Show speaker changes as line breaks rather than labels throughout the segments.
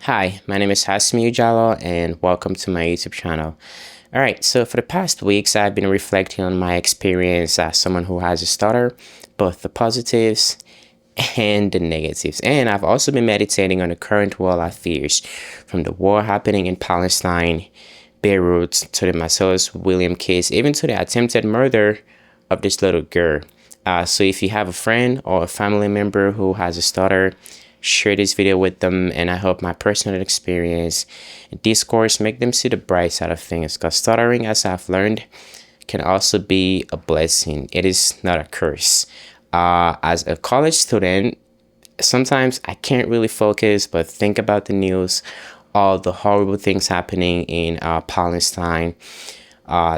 Hi, my name is Hasmi Ujalo and welcome to my YouTube channel. Alright, so for the past weeks, I've been reflecting on my experience as someone who has a stutter, both the positives and the negatives. And I've also been meditating on the current world affairs, from the war happening in Palestine, Beirut, to the Marcellus William case, even to the attempted murder of this little girl. So if you have a friend or a family member who has a stutter, share this video with them, and I hope my personal experience and Discourse make them see the bright side of things, because stuttering, as I've learned, can also be a blessing. It is not a curse. As a college student, sometimes I can't really focus but think about the news, all the horrible things happening in Palestine.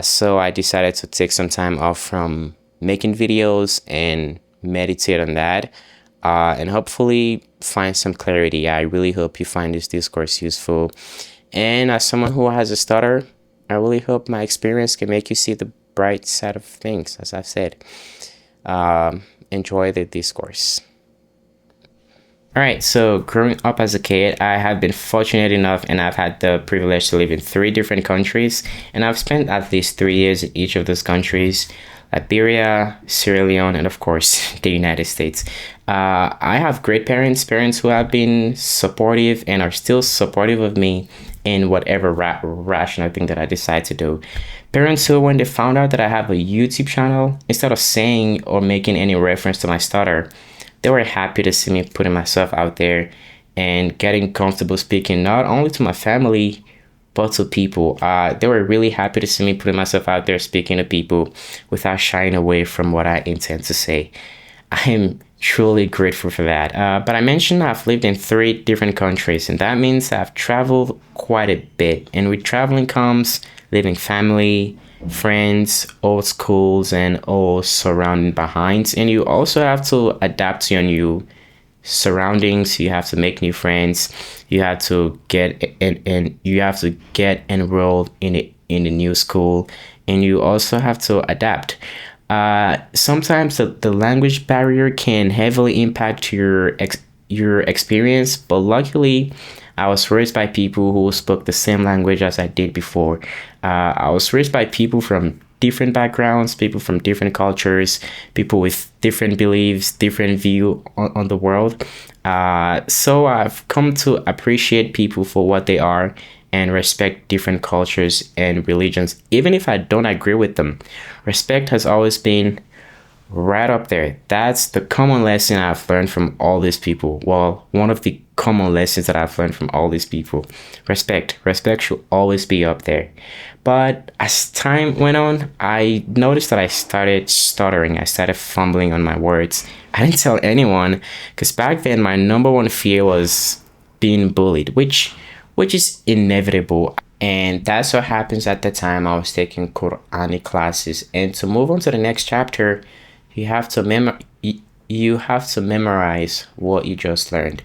So I decided to take some time off from making videos and meditate on that, and hopefully find some clarity. I really hope you find this discourse useful. And as someone who has a stutter, I really hope my experience can make you see the bright side of things, as I've said. Enjoy the discourse. All right, so growing up as a kid, I have been fortunate enough and I've had the privilege to live in 3 different countries, and I've spent at least 3 years in each of those countries: Liberia, Sierra Leone, and of course, the United States. I have great parents who have been supportive and are still supportive of me in whatever rational thing that I decide to do. Parents who, when they found out that I have a YouTube channel, instead of saying or making any reference to my stutter, they were happy to see me putting myself out there and getting comfortable speaking not only to my family, but to people. They were really happy to see me putting myself out there speaking to people without shying away from what I intend to say. I am truly grateful for that. But I mentioned I've lived in 3 different countries, and that means I've traveled quite a bit. And with traveling comes leaving family, friends, old schools, and all surrounding behinds. And you also have to adapt to your new surroundings. You have to make new friends. You have to get and you have to get enrolled in the new school, and you also have to adapt. Sometimes the language barrier can heavily impact your experience, but luckily I was raised by people who spoke the same language as I did before. I was raised by people from different backgrounds, people from different cultures, people with different beliefs, different view on the world. So I've come to appreciate people for what they are and respect different cultures and religions, even if I don't agree with them. Respect has always been right up there. That's the common lesson I've learned from all these people. Well, one of the common lessons that I've learned from all these people. Respect should always be up there. But as time went on, I noticed that I started stuttering. I started fumbling on my words. I didn't tell anyone, because back then my number one fear was being bullied, which is inevitable. And that's what happens at the time I was taking Quranic classes. And to move on to the next chapter, you have to memorize what you just learned.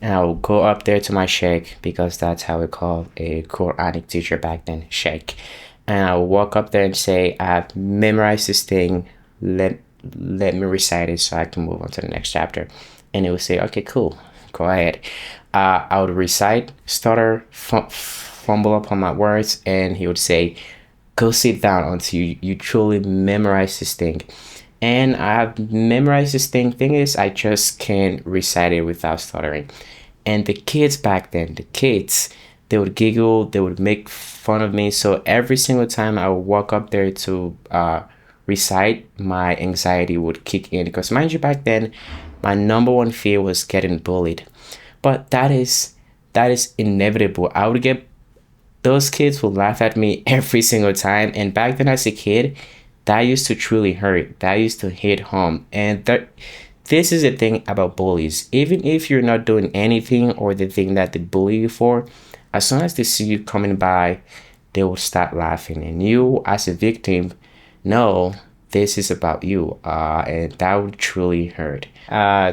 And I will go up there to my sheikh, because that's how we called a Quranic teacher back then, sheikh. And I will walk up there and say, I've memorized this thing. Let me recite it so I can move on to the next chapter. And it will say, okay, cool, go ahead. I would recite, stutter, fumble up on my words, and he would say, go sit down until you truly memorize this thing. And I have memorized this thing. Thing is, I just can't recite it without stuttering. And the kids back then, they would giggle, they would make fun of me. So every single time I would walk up there to recite, my anxiety would kick in. Because mind you, back then, my number one fear was getting bullied. But that is inevitable. I would get those kids will laugh at me every single time. And back then as a kid, that used to truly hurt. That used to hit home. And this is the thing about bullies. Even if you're not doing anything or the thing that they bully you for, as soon as they see you coming by, they will start laughing. And you, as a victim, know this is about you. And that would truly hurt.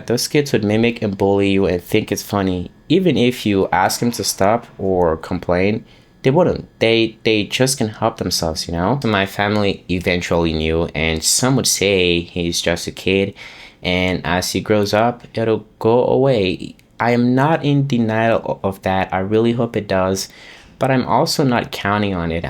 Those kids would mimic and bully you and think it's funny. Even if you ask them to stop or complain, they wouldn't. They just can help themselves, you know? So my family eventually knew, and some would say he's just a kid, and as he grows up, it'll go away. I am not in denial of that. I really hope it does, but I'm also not counting on it.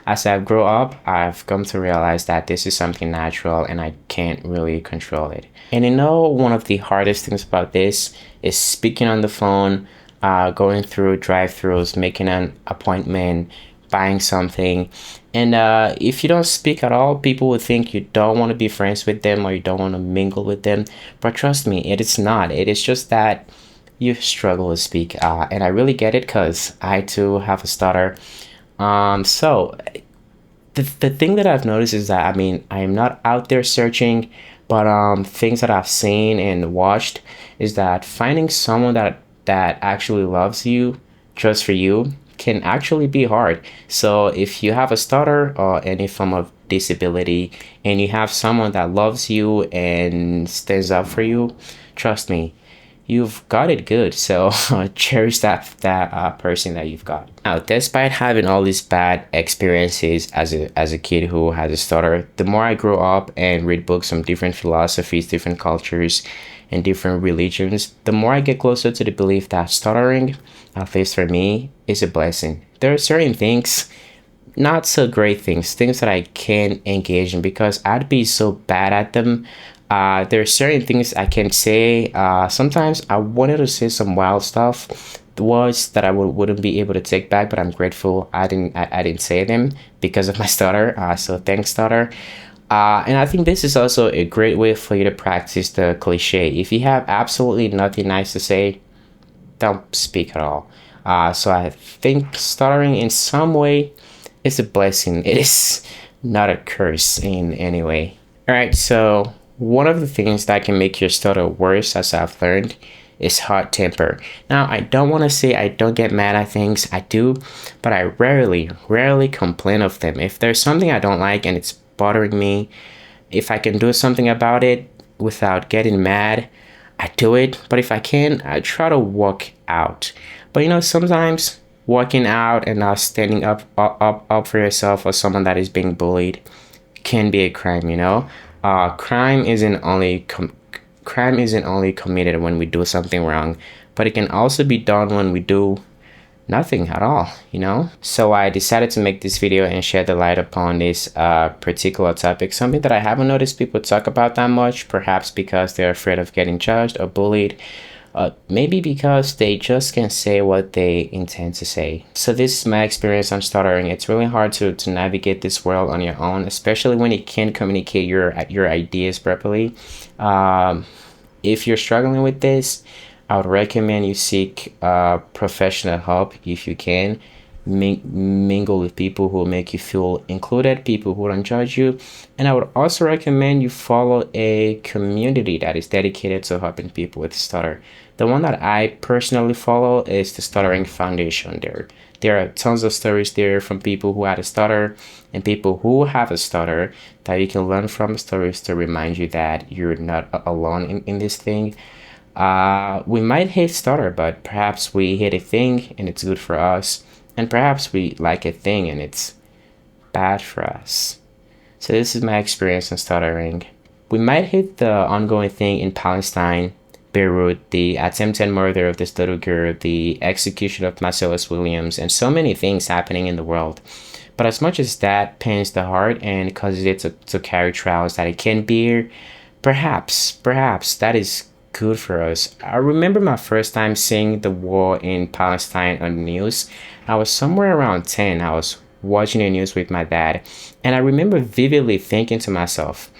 As I've grown up, I've come to realize that this is something natural and I can't really control it. And one of the hardest things about this is speaking on the phone, going through drive-throughs, making an appointment, buying something. And if you don't speak at all, people would think you don't want to be friends with them or you don't want to mingle with them. But trust me, it is not. It is just that you struggle to speak. And I really get it because I too have a stutter. So the thing that I've noticed is that, I mean, I am not out there searching, but things that I've seen and watched is that finding someone that actually loves you just for you can actually be hard. So if you have a stutter or any form of disability and you have someone that loves you and stands up for you, trust me, you've got it good. So cherish that person that you've got. Now, despite having all these bad experiences as a kid who has a stutter, the more I grow up and read books from different philosophies, different cultures, and different religions, the more I get closer to the belief that stuttering, at least for me, is a blessing. There are certain things, not so great things, things that I can engage in because I'd be so bad at them. There are certain things I can say. Sometimes I wanted to say some wild stuff, the words that wouldn't be able to take back, but I'm grateful I didn't say them because of my stutter. So thanks, stutter. And I think this is also a great way for you to practice the cliche. If you have absolutely nothing nice to say, don't speak at all. So I think stuttering in some way is a blessing. It is not a curse in any way. All right, so one of the things that can make your stutter worse, as I've learned, is hot temper. Now, I don't want to say I don't get mad at things. I do, but I rarely complain of them. If there's something I don't like and it's bothering me, if I can do something about it without getting mad, I do it. But if I can, I try to walk out. But sometimes walking out and not standing up for yourself or someone that is being bullied can be a crime. Crime isn't only committed when we do something wrong, but it can also be done when we do nothing at all. So I decided to make this video and shed the light upon this particular topic, something that I haven't noticed people talk about that much, perhaps because they're afraid of getting judged or bullied. Maybe because they just can't say what they intend to say. So this is my experience on stuttering. It's really hard to navigate this world on your own, especially when you can't communicate your ideas properly. If you're struggling with this, I would recommend you seek professional help if you can. Mingle with people who make you feel included, people who don't judge you. And I would also recommend you follow a community that is dedicated to helping people with stutter. The one that I personally follow is the Stuttering Foundation. There are tons of stories there from people who had a stutter and people who have a stutter that you can learn from, stories to remind you that you're not alone in this thing. We might hate stutter, but perhaps we hate a thing and it's good for us. And perhaps we like a thing and it's bad for us. So this is my experience in stuttering. We might hit the ongoing thing in Palestine, Beirut, the attempted murder of this little girl, the execution of Marcellus Williams, and so many things happening in the world. But as much as that pains the heart and causes it to carry trials that it can bear, perhaps that is good for us. I remember my first time seeing the war in Palestine on the news. I was somewhere around 10. I was watching the news with my dad, and I remember vividly thinking to myself,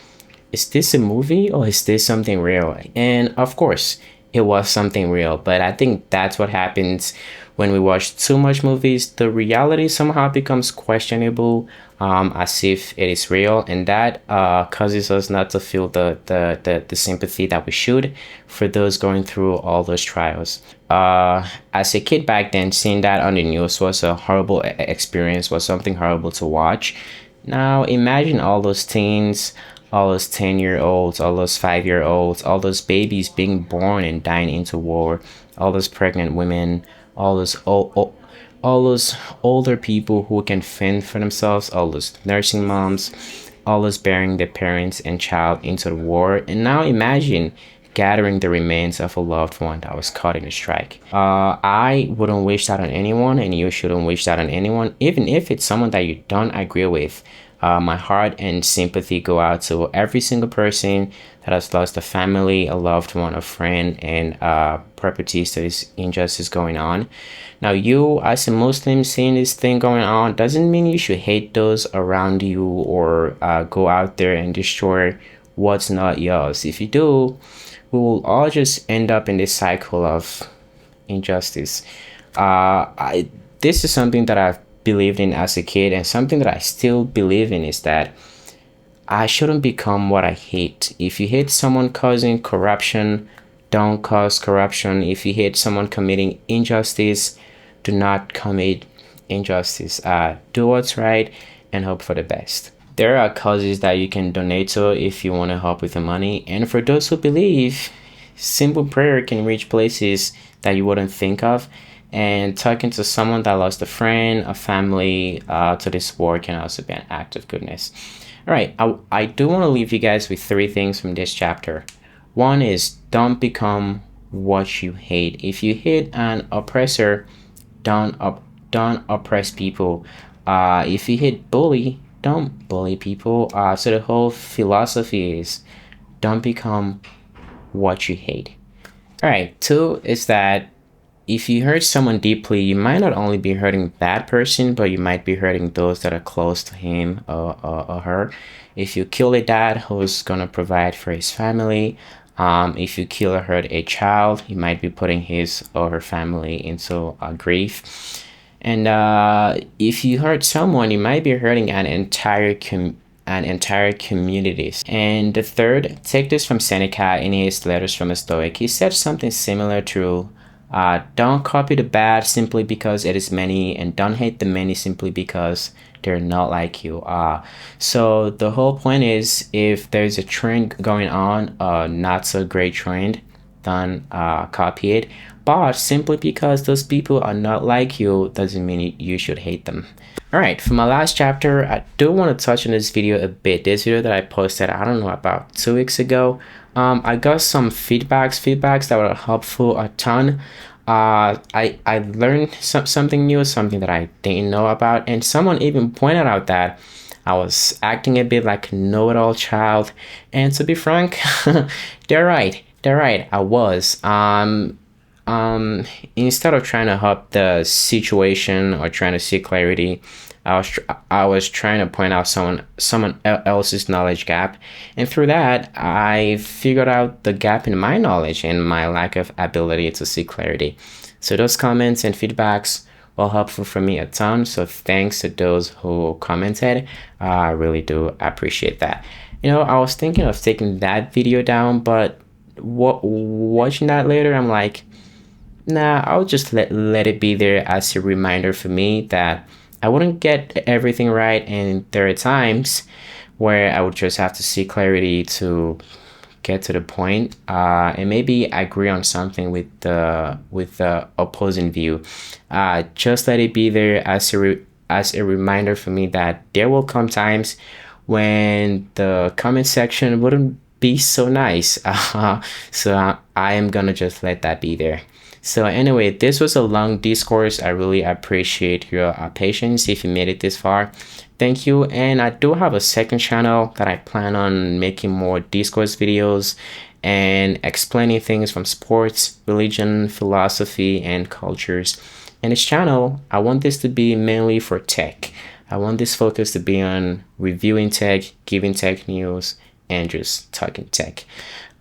is this a movie or is this something real? And of course, it was something real, but I think that's what happens when we watch too much movies. The reality somehow becomes questionable, as if it is real, and that causes us not to feel the sympathy that we should for those going through all those trials. As a kid back then, seeing that on the news was a horrible experience, was something horrible to watch. Now imagine all those teens, all those 10-year-olds, all those 5-year-olds, all those babies being born and dying into war, all those pregnant women, all those all those older people who can fend for themselves, all those nursing moms, all those bearing their parents and child into the war. And now imagine gathering the remains of a loved one that was caught in a strike. I wouldn't wish that on anyone, and you shouldn't wish that on anyone, even if it's someone that you don't agree with. My heart and sympathy go out to every single person that has lost a family, a loved one, a friend, and properties to this injustice going on. Now, you as a Muslim seeing this thing going on doesn't mean you should hate those around you or go out there and destroy what's not yours. If you do, we will all just end up in this cycle of injustice. This is something that I've believed in as a kid, and something that I still believe in is that I shouldn't become what I hate. If you hate someone causing corruption, don't cause corruption. If you hate someone committing injustice, do not commit injustice. Do what's right and hope for the best. There are causes that you can donate to if you want to help with the money. And for those who believe, simple prayer can reach places that you wouldn't think of. And talking to someone that lost a friend, a family to this war can also be an act of goodness. All right, I do want to leave you guys with 3 things from this chapter. One is don't become what you hate. If you hate an oppressor, don't oppress people. If you hate bully, don't bully people. So the whole philosophy is don't become what you hate. All right, 2 is that if you hurt someone deeply, you might not only be hurting that person, but you might be hurting those that are close to him or her. If you kill a dad who's gonna provide for his family, if you kill or hurt a child, you might be putting his or her family into grief. And if you hurt someone, you might be hurting an entire community. And the 3rd, take this from Seneca in his Letters from a Stoic. He said something similar to don't copy the bad simply because it is many, and don't hate the many simply because they're not like you. So the whole point is, if there's a trend going on, not so great trend, don't copy it. But simply because those people are not like you doesn't mean you should hate them. All right, for my last chapter, I do want to touch on this video a bit. This video that I posted, I don't know, about 2 weeks ago. I got some feedbacks that were helpful a ton. I learned something new, something that I didn't know about, and someone even pointed out that I was acting a bit like a know-it-all child. And to be frank, they're right. I was. Instead of trying to help the situation or trying to seek clarity, I was trying to point out someone else's knowledge gap, and through that I figured out the gap in my knowledge and my lack of ability to seek clarity. So those comments and feedbacks were helpful for me a ton, so thanks to those who commented. I really do appreciate that. I was thinking of taking that video down, but watching that later, I'm like, nah, I'll just let it be there as a reminder for me that I wouldn't get everything right, and there are times where I would just have to seek clarity to get to the point, and maybe agree on something with the opposing view. Just let it be there as a reminder for me that there will come times when the comment section wouldn't be so nice. So I am gonna just let that be there. So anyway, this was a long discourse. I really appreciate your patience if you made it this far. Thank you. And I do have a second channel that I plan on making more discourse videos and explaining things from sports, religion, philosophy, and cultures. And this channel, I want this to be mainly for tech. I want this focus to be on reviewing tech, giving tech news, and just talking tech.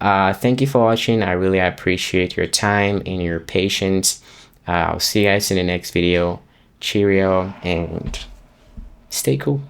Thank you for watching. I really appreciate your time and your patience. I'll see you guys in the next video. Cheerio and stay cool.